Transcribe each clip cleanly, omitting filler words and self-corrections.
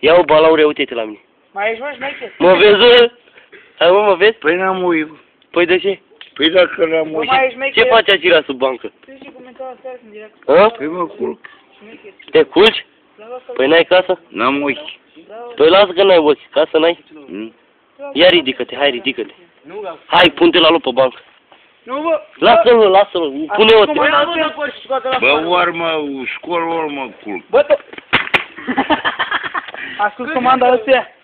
Ia o balaure, uite-te la mine. Mai ești, mă, șmecher? Mă vezi, bă? Hai, mă vezi? Păi n-am ui. Păi de ce? Păi dacă n-am Bă, ui. mai ești, șmecher? Ce faci aci sub bancă? Tu și comenta seara când direct. Hă? Păi mă culc. Șmecher. Te culci? Păi n-ai casă? N-am ui. Păi lasă că n-ai ochi, casă n-ai? Ia ridică-te, hai ridică-te. Hai, pun-te la loc pe bancă. Nu, bă! Lasă-l, lasă-l, pune-o. Bă, ori mă scol, ori mă culc. Bă, tu! Ascult comanda ăstea.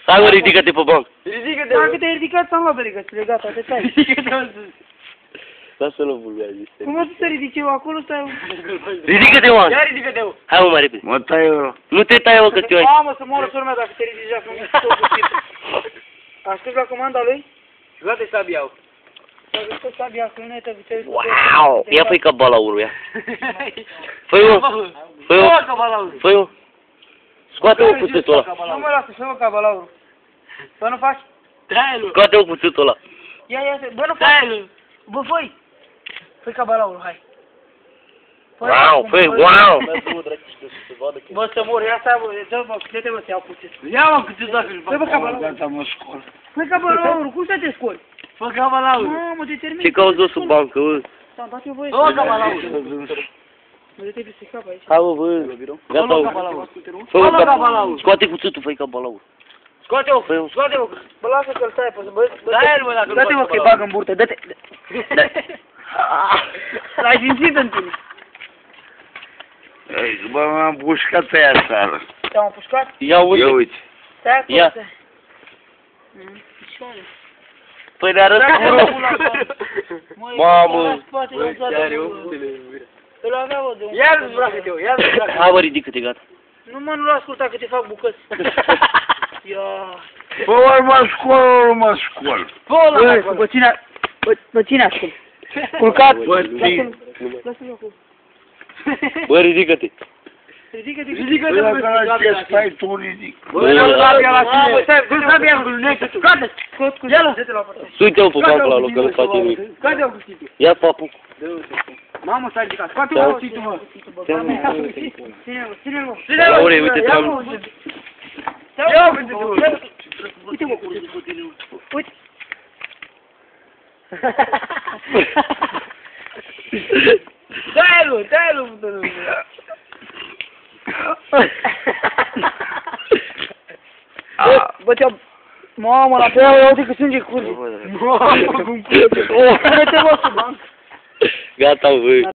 Hai, mă, ridică-te pe bancă. Ridică-te! Dacă te-ai ridicat, ți-am luat berigățile, gata, te tai. Ridică-te! Lasă-l, vulgarii. Cum o să te ridici eu acolo, stai? Ridică-te, mă! Ia ridică-te! Hai, mă, mai repede. Mă tai eu. Nu te tai, mă, că te-ai. Mamă, să moră sora mea dacă te ridici așa, nu tot puțin. Ascult la comanda lui? Gata, sabiau. S-a găsit sabia, că nu ne-ai tăvit. Wow! Ia fă-i ca balaurul, ia. Fă-i-o! Fă-i-o! Fă-i-o! Scoate-o cuțitul ăla. Nu mă lasă, să mă ca balaurul. Bă, nu faci? Dai-l. Scoate-o cuțitul ăla. Ia, bă, nu faci? Dai-l. Bă, fă-i! Fă-i ca balaurul, hai. Wow, fă-i, wow! Bă, să mor, ia să dă-mă, câte mă să iau puțin. Ia mă câte dacă îl Fă-i, bă, ca balaurul. Gata, mă scol. Fă-i ca balaurul, cum să te scoli? Fă ca balaur. Mamă, te termin. Ce cauți, bă, sub bancă, bă? Ți-am dat eu voie. Fă ca balaur. Mă, de trebuie să scap aici. Hai, bă, bă. Gata, Fă ca bă. balaur. Fă-o Fă ca balaur. Scoate cuțitul, fă-i ca balaur. Scoate-o, Fă-i-o. scoate-o. Bă, lasă că-l stai, bă, Dai-l, mă, dacă nu dă-te, mă, faci că-i bag în burtă, dă-te. L-ai simțit în tine. Ei, bă, m-am pușcat aia seara. Te-am împușcat? Ia uite. Ia uite. Stai acolo, Ia. stai. Picioare. Păi ne arăt Stai, cu mă, rog. la spate. Măi, Mamă. la spate, nu toate, îl avea, bă, de un... Ia-l îmbracă-te-o, ia-l îmbracă-te-o. Hai, mă, ridică-te, gata. Nu, mă, nu-l asculta că te fac bucăți. Ia. Bă, ori mă scol, ori mă scol. Bă, bă, ține ascult. Culcat. Bă, ții. Lasă-l acolo. Bă, ridică-te. Ridică-te. Bă, dacă la ce stai tu, ridic. Bă, ia sabia la Mamă, tine. stai, Dă sabia în gâlnește tu. Scoate, scot cu zi. Dă-te la partea. Uite-o pe bancă la loc, că nu face nimic. Scoate-o cu stitul. Ia papuc. Mamă, s-a ridicat. Scoate-o cu stitul, mă. Ține-l, ține-l. Ia, ore, uite-te la mine. Ia uite-te-mă. Uite, mă, uite. Dai-l, dai-l. Bă, te-am... Mamă, la pe aia, uite că sânge curge. Mamă, cum curge. Uite-te, mă, sub bancă. Gata, bă.